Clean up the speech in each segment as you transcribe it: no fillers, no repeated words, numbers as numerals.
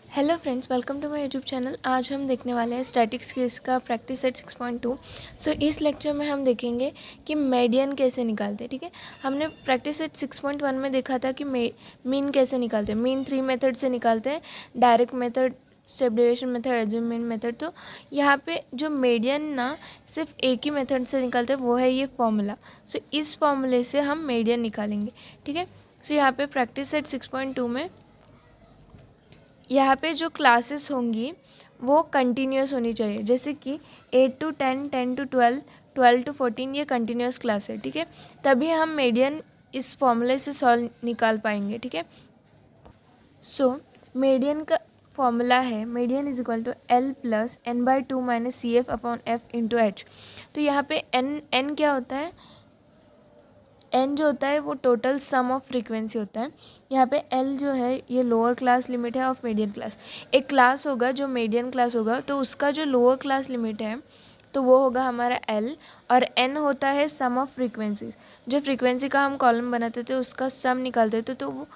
Hello friends, welcome to my YouTube channel. आज हम देखने वाले हैं स्टैटिक्स केस का प्रैक्टिस सेट 6.2। सो इस लेक्चर में हम देखेंगे कि मीडियन कैसे निकालते हैं। ठीक है, हमने प्रैक्टिस सेट 6.1 में देखा था कि मीन कैसे निकालते हैं। मीन 3 मेथड से निकालते हैं, direct method, step deviation method, assume method. तो यहाँ पे जो मीडियन ना सिर्फ एक ही मेथड से निकालते हैं, वो है ये फॉर्मूला। सो इस फॉर्मूले से हम मीडियन निकालेंगे। ठीक है, सो यहाँ पे प्रैक्टिस सेट 6.2 में यहाँ पे जो क्लासेस होंगी वो कंटिन्यूस होनी चाहिए। जैसे कि 8 to 10, 10 to 12, 12 to 14 ये कंटिन्यूस क्लास है। ठीक है, तभी हम मीडियन इस फॉर्मूले से सॉल्व निकाल पाएंगे। ठीक है, सो मीडियन का फॉर्मूला है median is equal to L plus n/2 minus CF upon F into H। तो यहाँ पे n क्या होता है? एन जो होता है वो टोटल सम ऑफ फ्रीक्वेंसी होता है। यहाँ पे एल जो है ये लोअर क्लास लिमिट है ऑफ मीडियन क्लास। एक क्लास होगा जो मीडियन क्लास होगा, तो उसका जो लोअर क्लास लिमिट है तो वो होगा हमारा एल, और एन होता है सम ऑफ फ्रीक्वेंसीज। जो फ्रीक्वेंसी का हम कॉलम बनाते थे उसका सम निकालते थे, तो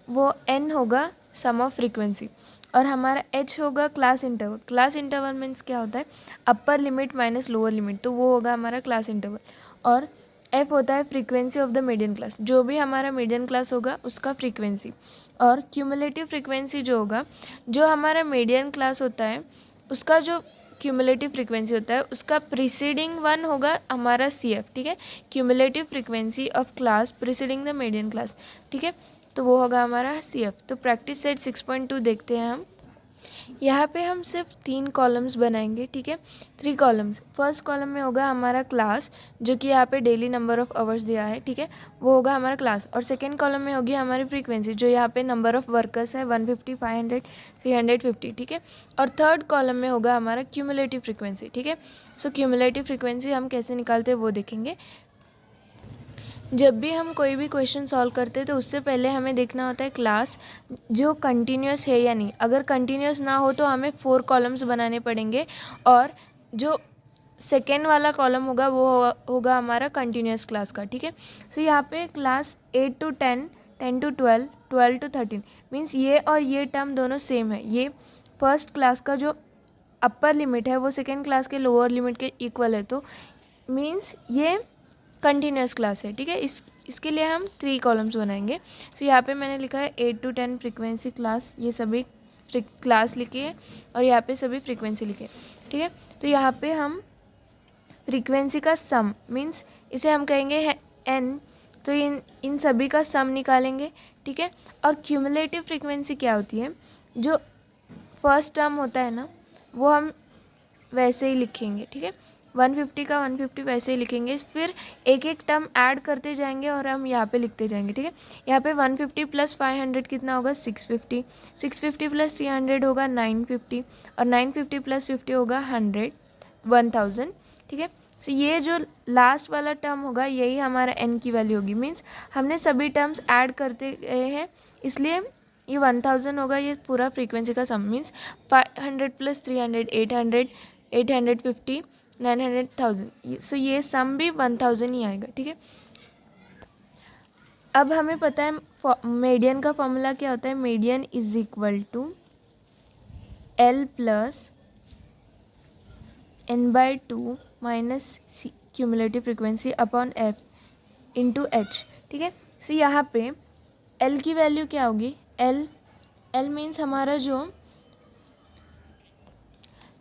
वो एन होगा सम ऑफ फ्रीक्वेंसी। और हमारा एच होगा class interval. Class interval means क्या होता है? Upper limit minus lower limit, तो वो होगा हमारा क्लास इंटरवल। और एफ होता है frequency of the median class, जो भी हमारा मीडियन क्लास होगा उसका फ्रीक्वेंसी। और क्यूमुलेटिव फ्रीक्वेंसी जो होगा, जो हमारा मीडियन क्लास होता है उसका जो क्यूमुलेटिव फ्रीक्वेंसी होता है उसका प्रीसीडिंग वन होगा हमारा सी एफ। ठीक है, cumulative frequency of class preceding the median class. ठीक है, तो वो होगा हमारा सी एफ। तो प्रैक्टिस सेट 6.2 देखते हैं हम। यहाँ पे हम सिर्फ 3 कॉलम्स बनाएंगे। ठीक है, 3 कॉलम्स। फर्स्ट कॉलम में होगा हमारा क्लास, जो कि यहाँ पे डेली नंबर ऑफ आवर्स दिया है। ठीक है, वो होगा हमारा क्लास। और सेकेंड कॉलम में होगी हमारी फ्रीक्वेंसी, जो यहाँ पे नंबर ऑफ वर्कर्स है 150, 500, 350। ठीक है, और थर्ड कॉलम में होगा हमारा क्यूमुलेटिव फ्रीक्वेंसी। ठीक है, सो क्यूमुलेटिव फ्रीक्वेंसी हम कैसे निकालते हैं वो देखेंगे। जब भी हम कोई भी क्वेश्चन सॉल्व करते हैं तो उससे पहले हमें देखना होता है क्लास जो कंटिन्यूस है या नहीं। अगर कंटिन्यूस ना हो तो हमें 4 कॉलम्स बनाने पड़ेंगे, और जो सेकेंड वाला कॉलम होगा वो होगा हमारा कंटिन्यूस क्लास का। ठीक है, सो यहाँ पे class 8 to 10, 10 to 12, 12 to 13 means ये और ये टर्म दोनों सेम है। ये फर्स्ट क्लास का जो अपर लिमिट है वो सेकेंड क्लास के लोअर लिमिट के इक्वल है, तो मीन्स ये कंटिन्यूस क्लास है। ठीक है, इसके लिए हम 3 कॉलम्स बनाएंगे। तो यहाँ पे मैंने लिखा है 8 to 10 फ्रीक्वेंसी क्लास, ये सभी क्लास लिखी है, और यहाँ पे सभी फ्रीक्वेंसी लिखे। ठीक है, तो यहाँ पे हम फ्रीक्वेंसी का सम मीन्स इसे हम कहेंगे है एन, तो इन सभी का सम निकालेंगे। ठीक है, और क्यूमुलेटिव फ्रीक्वेंसी क्या होती है? जो फर्स्ट टर्म होता है ना वो हम वैसे ही लिखेंगे। ठीक है, 150 का 150 वैसे ही लिखेंगे, फिर एक एक टर्म ऐड करते जाएंगे और हम यहाँ पे लिखते जाएंगे। ठीक है, यहाँ पे 150 प्लस 500 कितना होगा? 650, 650 प्लस 300 होगा 950, और 950 प्लस 50 होगा 1000। ठीक है, सो ये जो लास्ट वाला टर्म होगा यही हमारा एन की वैल्यू होगी। मीन्स हमने सभी टर्म्स ऐड करते गए हैं, इसलिए ये 1000 होगा। ये पूरा फ्रीक्वेंसी का सम मीन्स 500 प्लस 300 800, 850, 900, 1000। सो ये सम भी 1000 ही आएगा। ठीक है, अब हमें पता है मीडियन का फॉर्मूला क्या होता है। Median is equal to L plus n/2 minus cumulative frequency upon F into H. ठीक है, सो यहाँ पे एल की वैल्यू क्या होगी? एल मीन्स हमारा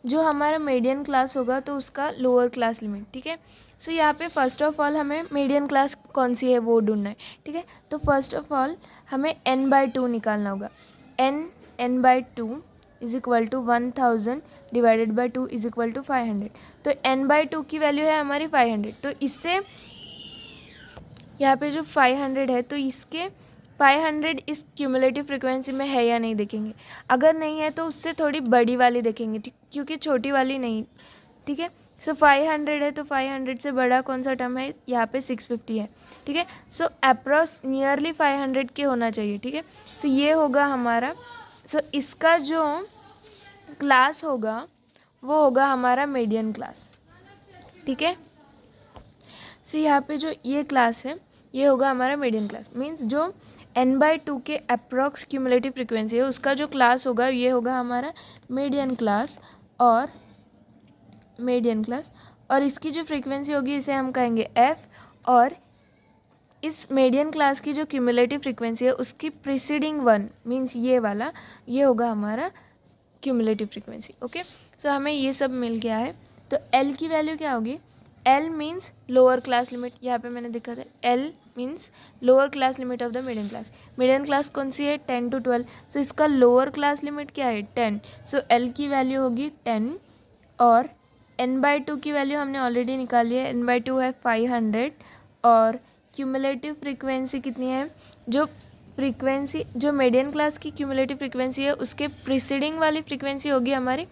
जो हमारा मीडियन क्लास होगा तो उसका लोअर क्लास लिमिट। ठीक है, सो यहाँ पे फर्स्ट ऑफ ऑल हमें मीडियन क्लास कौन सी है वो ढूंढना है। ठीक है, तो फर्स्ट ऑफ ऑल हमें n/2 निकालना होगा। n/2 is equal to 1000 divided by 2 is equal to 500। तो n/2 की वैल्यू है हमारी 500, तो इससे यहाँ पे जो 500 है तो इसके 500 इस क्यूमुलेटिव फ्रीक्वेंसी में है या नहीं देखेंगे। अगर नहीं है तो उससे थोड़ी बड़ी वाली देखेंगे, ठीक, क्योंकि छोटी वाली नहीं। ठीक है, सो 500 है तो 500 से बड़ा कौन सा टर्म है? यहाँ पे 650 है। ठीक है, सो अप्रॉक्स नियरली 500 के होना चाहिए। ठीक है, सो ये होगा हमारा, सो इसका जो क्लास होगा वो होगा हमारा मीडियन क्लास। ठीक है, सो यहाँ पे जो ये क्लास है ये होगा हमारा मीडियन क्लास। मीन्स जो n/2 के अप्रॉक्स क्यूमुलेटिव फ्रीक्वेंसी है, उसका जो क्लास होगा ये होगा हमारा मीडियन क्लास, और इसकी जो फ्रीक्वेंसी होगी इसे हम कहेंगे f, और इस मीडियन क्लास की जो क्यूमुलेटिव फ्रीक्वेंसी है उसकी प्रीसीडिंग वन मीन्स ये वाला, ये होगा हमारा क्यूमुलेटिव फ्रीक्वेंसी। ओके, सो हमें ये सब मिल गया है। तो L की वैल्यू क्या होगी? L means lower class limit, यहाँ पे मैंने देखा था L means lower class limit of the median class. Median class कौन सी है? 10 to 12। सो इसका लोअर क्लास लिमिट क्या है? 10। सो L की वैल्यू होगी 10, और n/2 की वैल्यू हमने ऑलरेडी निकाली है, n/2 है 500, और क्यूमुलेटिव फ्रीक्वेंसी कितनी है? जो मीडियन क्लास की क्यूमुलेटिव फ्रीक्वेंसी है उसके प्रीसीडिंग वाली फ्रीक्वेंसी होगी हमारी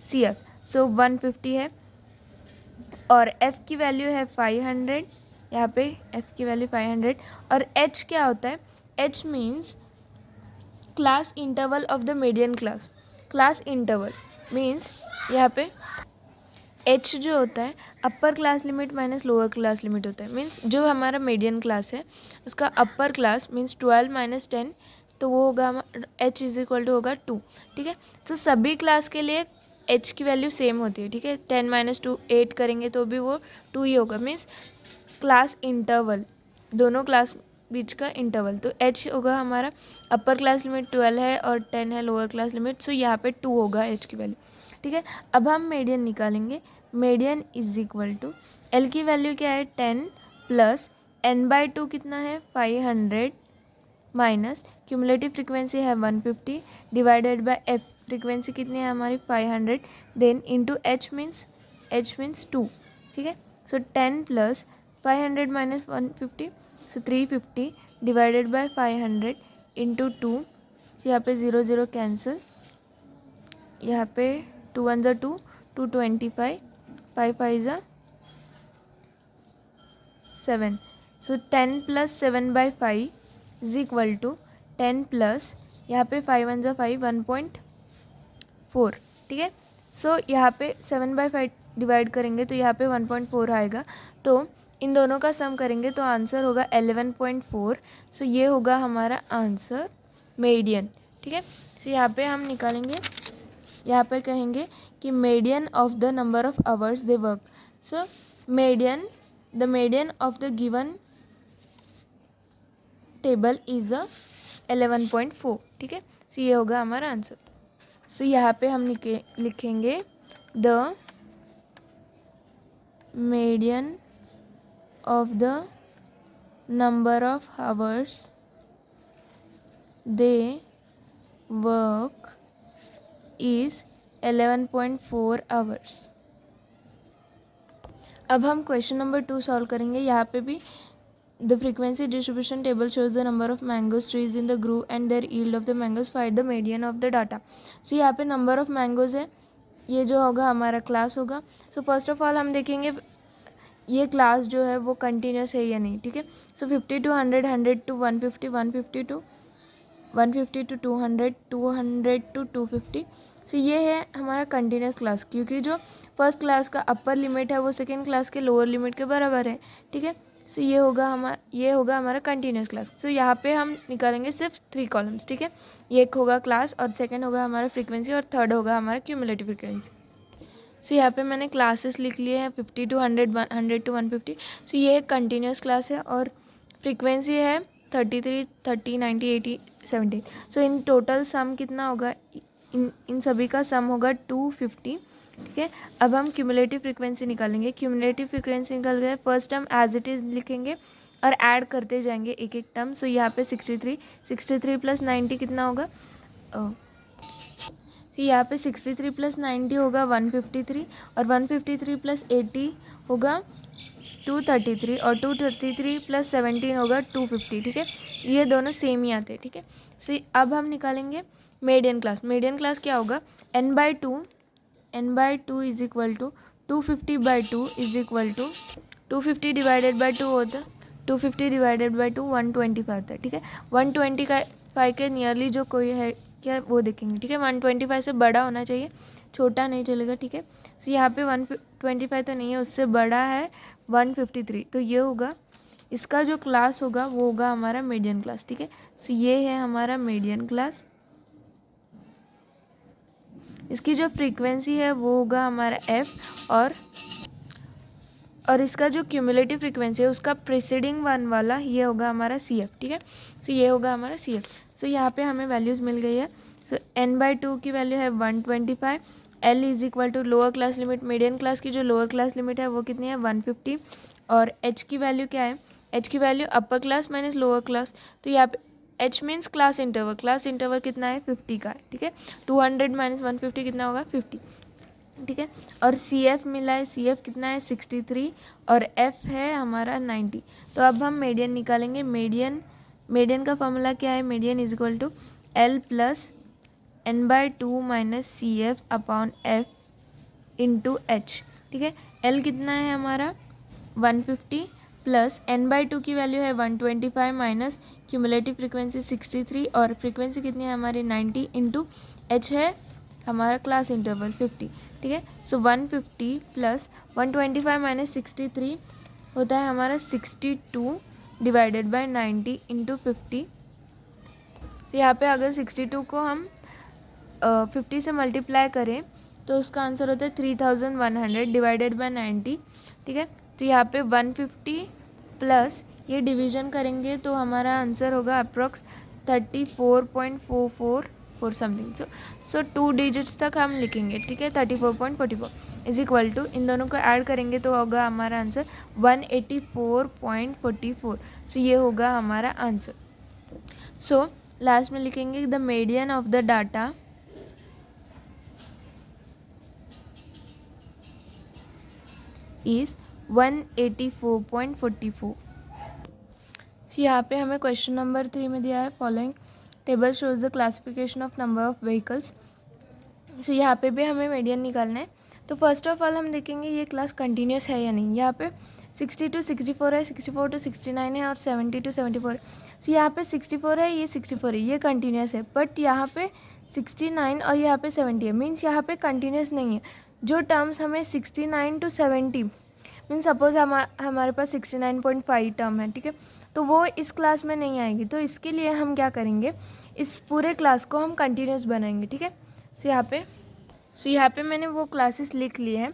CF, सो 150 है, और F की वैल्यू है 500, यहाँ पे F की वैल्यू 500, और H क्या होता है? H means class interval of the median class. Class interval means यहाँ पे H जो होता है upper class limit minus lower class limit होता है। मीन्स जो हमारा मीडियन क्लास है उसका अपर क्लास मीन्स 12 - 10, तो वो होगा H = होगा 2। ठीक है, तो सभी क्लास के लिए H की वैल्यू सेम होती है। ठीक है, 10 - 2 8 करेंगे तो भी वो 2 ही होगा। मीन्स क्लास इंटरवल, दोनों क्लास बीच का इंटरवल, तो H होगा हमारा अपर क्लास लिमिट 12 है और 10 है लोअर क्लास लिमिट, सो यहाँ पे 2 होगा H की वैल्यू। ठीक है, अब हम मीडियन निकालेंगे। मीडियन = L की वैल्यू क्या है? 10 प्लस n/2 कितना है? 500 माइनस क्यूमुलेटिव फ्रीक्वेंसी है 150 डिवाइडेड बाय F फ्रीक्वेंसी कितनी है हमारी? 500, देन इंटू H मीन्स 2। ठीक है, सो 10 plus 500 minus 150, so 350 divided by 500 into 2, यहाँ पे 0 0 कैंसिल, यहाँ पे 2 1 ज़ा 2, 225, 5 5 ज़ा 7, सो 10 प्लस 7/5 = 10 प्लस यहाँ पे 5 1 ज़ा 5, 1.4। ठीक है, सो यहाँ पे 7/5 डिवाइड करेंगे तो यहाँ पे 1.4 आएगा, तो इन दोनों का सम करेंगे तो आंसर होगा 11.4। सो ये होगा हमारा आंसर मीडियन। ठीक है, सो यहाँ पे हम निकालेंगे, यहाँ पर कहेंगे कि median of the number of hours they work. So the median of the given table is 11.4। ठीक है, सो ये होगा हमारा आंसर। सो यहाँ पे हम लिखेंगे the median of the number of hours they work is 11.4 hours. अब हम क्वेश्चन नंबर 2 सॉल्व करेंगे। यहाँ पे भी the frequency distribution table shows the number of mangoes trees in the group and their yield of the mangoes, find the median of the data. So यहाँ पे number of mangoes है, ये जो होगा हमारा क्लास होगा। सो फर्स्ट ऑफ ऑल हम देखेंगे ये क्लास जो है वो कंटिन्यूस है या नहीं। ठीक है, सो 50 to 100, 100 to 150, 150 to 200, 200 to 250। सो ये है हमारा कंटिन्यूस क्लास, क्योंकि जो फर्स्ट क्लास का अपर लिमिट है वो सेकेंड क्लास के लोअर लिमिट के बराबर है। ठीक है, सो ये होगा हमारा कंटिन्यूस क्लास। सो यहाँ पे हम निकालेंगे सिर्फ 3 कॉलम्स। ठीक है, एक होगा क्लास, और सेकेंड होगा हमारा फ्रीक्वेंसी, और थर्ड होगा हमारा क्यूमुलेटिव फ्रीक्वेंसी। सो यहाँ पे मैंने क्लासेस लिख लिए हैं 50 to 100, 100 to 150। सो ये एक कंटिन्यूस क्लास है, और फ्रीक्वेंसी है 33, 30, 90, 80, 70। सो इन टोटल सम कितना होगा? इन सभी का सम होगा 250। ठीक है, अब हम क्यूमुलेटिव फ्रीक्वेंसी निकालेंगे। क्यूमुलेटिव फ्रीक्वेंसी निकल गया, first term as it is लिखेंगे और ऐड करते जाएंगे एक एक टर्म। सो यहाँ पे 63 प्लस 90 कितना होगा? तो यहाँ पे 63 प्लस 90 होगा 153, और 153 प्लस 80 होगा 233, और 233 प्लस 17 होगा 250। ठीक है, ये दोनों सेम ही आते हैं। ठीक है, सो अब हम निकालेंगे मीडियन क्लास। मीडियन क्लास क्या होगा? n/2 = 250/2 = 250 डिवाइडेड बाई 2 होता है, 250 डिवाइडेड बाई 2 125 आता है। ठीक है, 125 के नियरली जो कोई है क्या वो देखेंगे। ठीक है, 125 से बड़ा होना चाहिए, छोटा नहीं चलेगा। ठीक है, सो यहाँ पे 125 तो नहीं है, उससे बड़ा है 153, तो ये होगा इसका जो क्लास होगा वो होगा हमारा मीडियन क्लास, ठीक है। सो ये है हमारा मीडियन क्लास। इसकी जो फ्रीक्वेंसी है वो होगा हमारा एफ, और इसका जो क्यूमुलेटिव फ्रीक्वेंसी है उसका प्रीसीडिंग वन वाला ये होगा हमारा सी एफ, ठीक है। सो ये होगा हमारा सी एफ। सो यहाँ पे हमें वैल्यूज़ मिल गई है। सो n/2 की वैल्यू है 125, L is equal to lower class limit, median class की जो लोअर क्लास लिमिट है वो कितनी है 150, और h की वैल्यू क्या है, h की value upper class minus lower class, तो यहाँ पे h मीन्स क्लास इंटरवल कितना है 50 का है, ठीक है। 200 माइनस 150 कितना होगा 50, ठीक है। और सी एफ मिला है, सी एफ कितना है 63, और एफ है हमारा 90। तो अब हम मीडियन निकालेंगे। मीडियन का फॉर्मूला क्या है, median is equal to L plus n/2 minus C F upon F into H, ठीक है। L कितना है हमारा 150 प्लस n/2 की वैल्यू है 125 माइनस क्यूमुलेटिव फ्रीक्वेंसी 63 और फ्रीक्वेंसी कितनी है हमारी 90 इंटू एच है हमारा क्लास इंटरवल 50, ठीक है। सो 150 प्लस 125 माइनस 63 होता है हमारा 62 डिवाइडेड बाय 90 इंटू 50। तो यहाँ पे अगर 62 को हम 50 से मल्टीप्लाई करें तो उसका आंसर होता है 3100 डिवाइडेड बाय 90, ठीक है। तो यहाँ पे 150 प्लस ये डिवीजन करेंगे तो हमारा आंसर होगा अप्रॉक्स 34.444 समथिंग। सो 2 डिजिट्स तक हम लिखेंगे, ठीक है। 34.44 इज इक्वल टू, इन दोनों को ऐड करेंगे तो होगा हमारा आंसर 184.44। सो ये होगा हमारा आंसर। सो लास्ट में लिखेंगे the median of the data is 184.44। यहाँ पे हमें क्वेश्चन नंबर 3 में दिया है following table shows the classification of number of vehicles. So यहाँ पे भी हमें मीडियन निकालना है। तो फर्स्ट ऑफ ऑल हम देखेंगे ये क्लास कंटिन्यूस है या नहीं। यहाँ पे 60 to 64 है, 64 to 69 है और 70 to 74 है। सो यहाँ पे 64 है, ये 64 है, ये कंटिन्यूस है। बट यहाँ पे 69 और यहाँ पे 70 है, मीन्स यहाँ पे कंटिन्यूस नहीं है। जो टर्म्स हमें 69 to 70 मीन्स सपोज हमारे पास 69.5 टर्म है, ठीक है, तो वो इस क्लास में नहीं आएगी। तो इसके लिए हम क्या करेंगे, इस पूरे क्लास को हम कंटिन्यूस बनाएंगे, ठीक है। सो यहाँ पे मैंने वो क्लासेस लिख लिए हैं।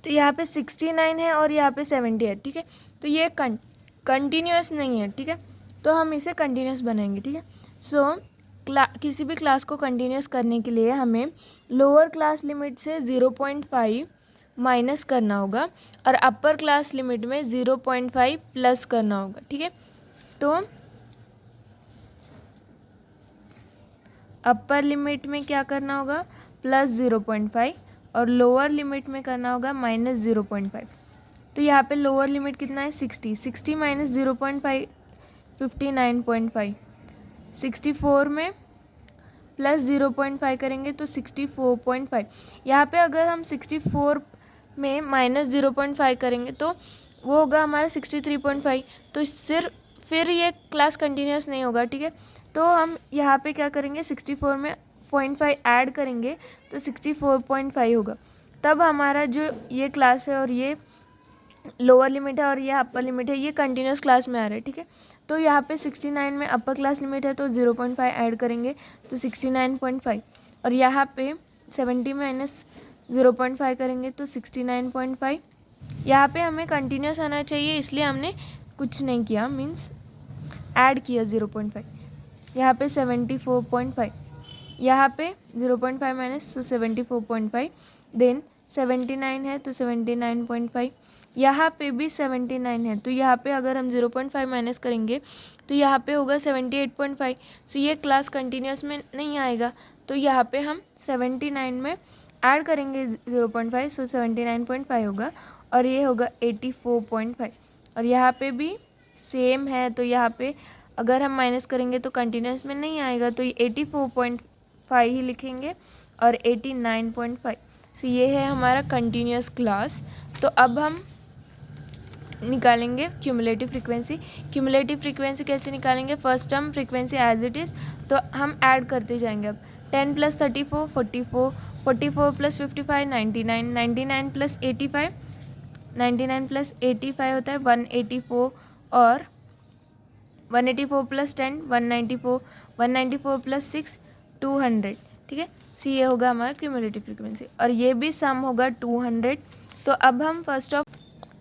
तो यहाँ पे 69 है और यहाँ पे 70 है, ठीक है। तो ये कंटिन्यूस नहीं है, ठीक है, तो हम इसे कंटिन्यूस बनाएंगे, ठीक है। सो किसी भी क्लास को कंटिन्यूस करने के लिए हमें लोअर क्लास लिमिट से 0.5 माइनस करना होगा और अपर क्लास लिमिट में 0.5 प्लस करना होगा, ठीक है। तो अपर लिमिट में क्या करना होगा प्लस 0.5 और लोअर लिमिट में करना होगा माइनस 0.5। तो यहाँ पे लोअर लिमिट कितना है 60 माइनस 0.5 59.5, 64 में प्लस 0.5 करेंगे तो 64.5। यहाँ पे अगर हम 64 में माइनस 0.5 करेंगे तो वो होगा हमारा 63.5। तो फिर ये क्लास कंटिन्यूस नहीं होगा, ठीक है। तो हम यहाँ पे क्या करेंगे 64 में 0.5 ऐड करेंगे तो 64.5 होगा। तब हमारा जो ये क्लास है और ये लोअर लिमिट है और ये अपर लिमिट है, ये कंटिन्यूस क्लास में आ रहा है, ठीक है। तो यहाँ पे 69 में अपर क्लास लिमिट है तो 0.5 ऐड करेंगे तो 69.5, और यहाँ पे 70 माइनस 0.5 करेंगे तो 69.5। यहाँ पे हमें कंटिन्यूस आना चाहिए इसलिए हमने कुछ नहीं किया, मीन्स ऐड किया 0.5। यहाँ पे 74.5, यहाँ पे 0.5 माइनस तो 74.5, देन 79 है तो 79.5, यहाँ पे भी 79 है तो यहाँ पे अगर हम 0.5 माइनस करेंगे तो यहाँ पे होगा 78.5। सो ये क्लास कंटिन्यूस में नहीं आएगा, तो यहाँ पे हम 79 में ऐड करेंगे 0.5, सो 79.5 होगा और ये होगा 84.5। और यहाँ पे भी सेम है, तो यहाँ पे अगर हम माइनस करेंगे तो कंटिन्यूस में नहीं आएगा, तो ये 84.5 ही लिखेंगे और 89.5। सो ये है हमारा कंटिन्यूस क्लास। तो अब हम निकालेंगे क्यूमुलेटिव फ्रीक्वेंसी। क्यूमुलेटिव फ्रीक्वेंसी कैसे निकालेंगे, first term frequency as it is, तो हम ऐड करते जाएंगे। अब 10 प्लस 34 44, 44 प्लस 55 99, 99 प्लस 85, 99 प्लस 85 होता है 184, और 184 प्लस 10 194, 194 प्लस 6 200, ठीक है। सो ये होगा हमारा क्यूमुलेटिव फ्रीक्वेंसी और ये भी सम होगा 200। तो अब हम फर्स्ट ऑफ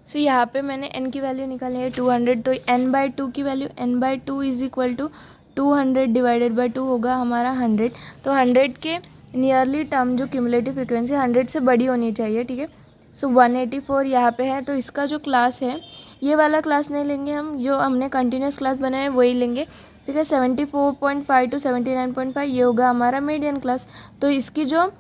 सो यहाँ पे मैंने n की वैल्यू निकाली है 200, तो n/2 की value n/2 is equal to 200 divided by 2 होगा हमारा 100। तो 100 के नियरली टर्म जो क्यूमुलेटिव फ्रीक्वेंसी 100 से बड़ी होनी चाहिए, ठीक है। सो 184 यहाँ पे है, तो इसका जो क्लास है ये वाला क्लास नहीं लेंगे हम, जो हमने कंटिन्यूस क्लास बनाया है वही लेंगे, ठीक है। 74.5 टू 79.5 ये होगा हमारा मीडियन क्लास। तो इसकी जो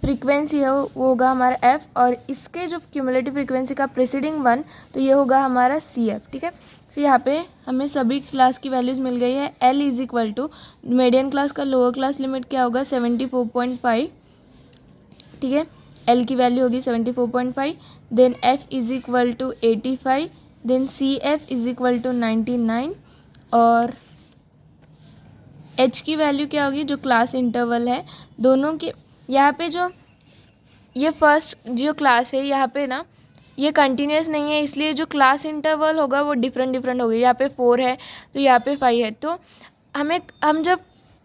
फ्रीक्वेंसी है वो होगा हमारा एफ, और इसके जो क्यूमुलेटिव फ्रीक्वेंसी का प्रीसीडिंग वन तो ये होगा हमारा सी एफ, ठीक है। सो यहाँ पे हमें सभी क्लास की वैल्यूज़ मिल गई है। L is equal to median class का लोअर क्लास लिमिट क्या होगा 74.5, ठीक है। एल की वैल्यू होगी 74.5, then F is equal to 85, then C F is equal to 99, और एच की वैल्यू क्या होगी जो क्लास इंटरवल है दोनों के। यहाँ पे जो ये फर्स्ट जो क्लास है यहाँ पे ना ये कंटिन्यूस नहीं है, इसलिए जो क्लास इंटरवल होगा वो डिफरेंट होगा। यहाँ पे 4 है तो यहाँ पे 5 है, तो हम जब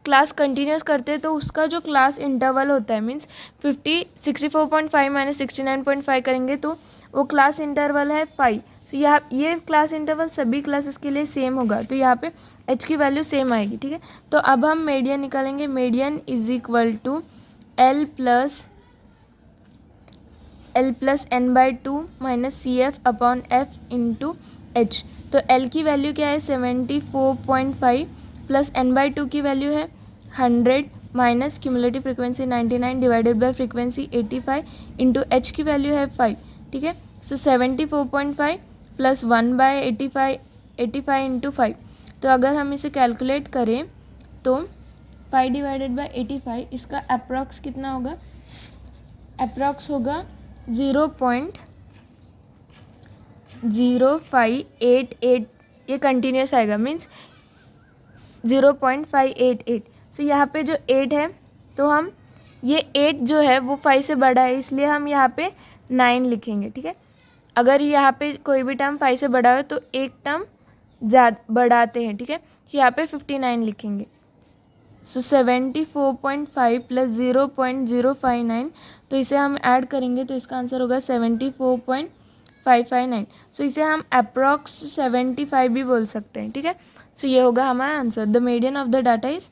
क्लास कंटिन्यूस करते हैं तो उसका जो क्लास इंटरवल होता है मीन्स 64.5 माइनस 69.5 करेंगे तो वो क्लास इंटरवल है 5। सो यहाँ ये क्लास इंटरवल सभी क्लासेस के लिए सेम होगा, तो यहाँ पे एच की वैल्यू सेम आएगी, ठीक है। तो अब हम मीडियन निकालेंगे। Median is equal to L plus n/2 minus C F upon F into H. तो एल की वैल्यू क्या है 74.5 प्लस n/2 की वैल्यू है 100 minus cumulative frequency 99 divided by frequency 85 into H की वैल्यू है 5, ठीक है। So 74.5 plus 1/85 into 5। तो अगर हम इसे कैलकुलेट करें तो 5 डिवाइडेड बाय 85 इसका अप्रॉक्स कितना होगा, अप्रॉक्स होगा 0.0588, ये कंटिन्यूस आएगा मीन्स 0.588। सो यहाँ पे जो 8 है तो हम ये 8 जो है वो 5 से बड़ा है, इसलिए हम यहाँ पे 9 लिखेंगे, ठीक है। अगर यहाँ पे कोई भी टर्म 5 से बड़ा हो तो एक टर्म ज़्यादा बढ़ाते हैं, ठीक है। यहाँ पे 59 लिखेंगे। सो 74.5 प्लस 0.059, तो इसे हम ऐड करेंगे तो इसका आंसर होगा 74.559। सो इसे हम अप्रॉक्स 75 भी बोल सकते हैं, ठीक है। सो ये होगा हमारा answer. The median of the data is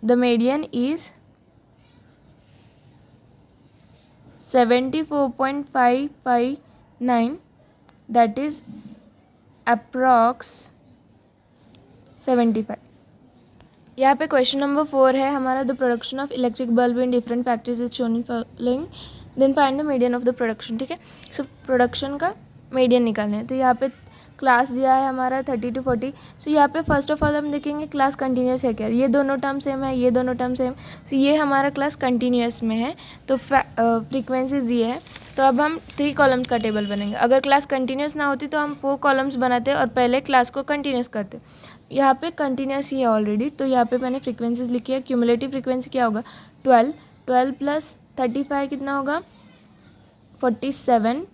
74.559, that is approx 75। यहाँ पे क्वेश्चन नंबर 4 है हमारा, the production of electric bulb in different factories is shown in following, then find the median of the production, ठीक है। So production का median निकालना है, तो यहाँ पे क्लास दिया है हमारा 30 to 40। सो यहाँ पे फर्स्ट ऑफ ऑल हम देखेंगे क्लास कंटिन्यूस है क्या, ये दोनों टर्म सेम है, ये दोनों टर्म सेम। सो ये हमारा क्लास कंटिन्यूस में है, तो फ्रीक्वेंसीज ये है। तो अब हम 3 कॉलम्स का टेबल बनेंगे। अगर क्लास कंटिन्यूस ना होती तो हम 4 कॉलम्स बनाते और पहले क्लास को कंटिन्यूस करते। यहाँ पे कंटिन्यूस ही है ऑलरेडी, तो यहाँ पे मैंने फ्रीक्वेंसीज लिखी है। क्यूमुलेटिव फ्रीक्वेंसी क्या होगा 12 प्लस 35 कितना होगा 47,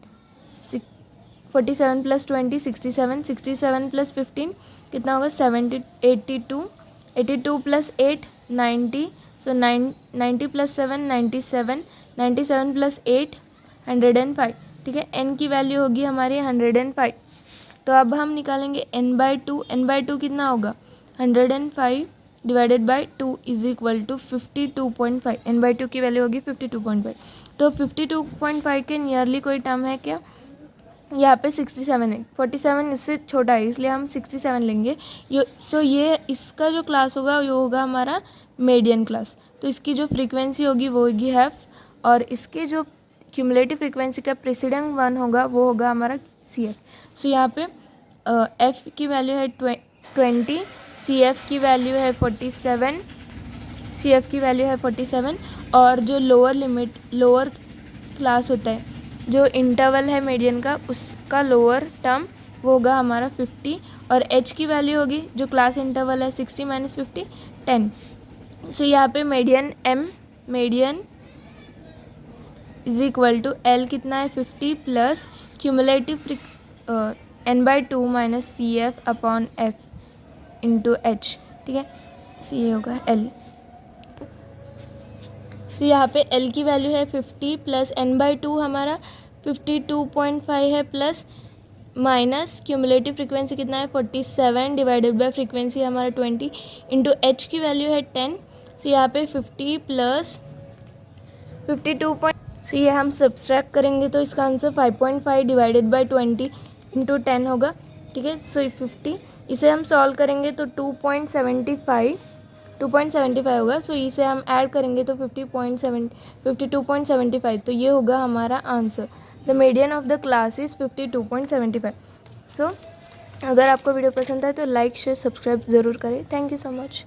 47 प्लस 20 67, 67 प्लस 15 कितना होगा 82, 82 प्लस 8 90, सो 90 प्लस 7 97, 97 प्लस 8 105, ठीक है। n की वैल्यू होगी हमारी 105। तो अब हम निकालेंगे n/2 कितना होगा 105 divided by 2 is equal to 52.5। n/2 की वैल्यू होगी 52.5। तो 52.5 के नियरली कोई टर्म है क्या, यहाँ पे 67 है, 47 इससे छोटा है इसलिए हम 67 लेंगे। सो ये इसका जो क्लास होगा वो होगा हमारा मीडियन क्लास। तो इसकी जो फ्रीक्वेंसी होगी वो होगी हाफ, और इसके जो क्यूमुलेटिव फ्रीक्वेंसी का प्रीसीडिंग वन होगा वो होगा हमारा सी एफ। सो यहाँ पे एफ की वैल्यू है 20, सी एफ की वैल्यू है 47, और जो लोअर क्लास होता है जो इंटरवल है मीडियन का उसका लोअर टर्म वो होगा हमारा 50, और एच की वैल्यू होगी जो क्लास इंटरवल है 60 माइनस 50 10। सो यहाँ पे median is equal to L कितना है 50 plus cumulative n/2 minus CF upon F into H, ठीक है। सो ये होगा L। सो यहाँ पे L की वैल्यू है 50 प्लस n/2 हमारा 52.5 है, प्लस माइनस क्यूमुलेटिव फ्रीक्वेंसी कितना है 47 डिवाइडेड बाय फ्रीक्वेंसी हमारा 20 इंटू H की वैल्यू है 10। सो यहाँ पे 50 प्लस 52 सो ये हम सब्सट्रैक्ट करेंगे तो इसका आंसर 5.5 डिवाइडेड बाय 20 इंटू 10 होगा, ठीक है। सो 50 इसे हम सॉल्व करेंगे तो 2.75 होगा। सो इसे हम ऐड करेंगे तो 52.75, तो ये होगा हमारा answer. The median of the class is 52.75। सो अगर आपको वीडियो पसंद आए तो लाइक शेयर सब्सक्राइब ज़रूर करें। Thank you so much.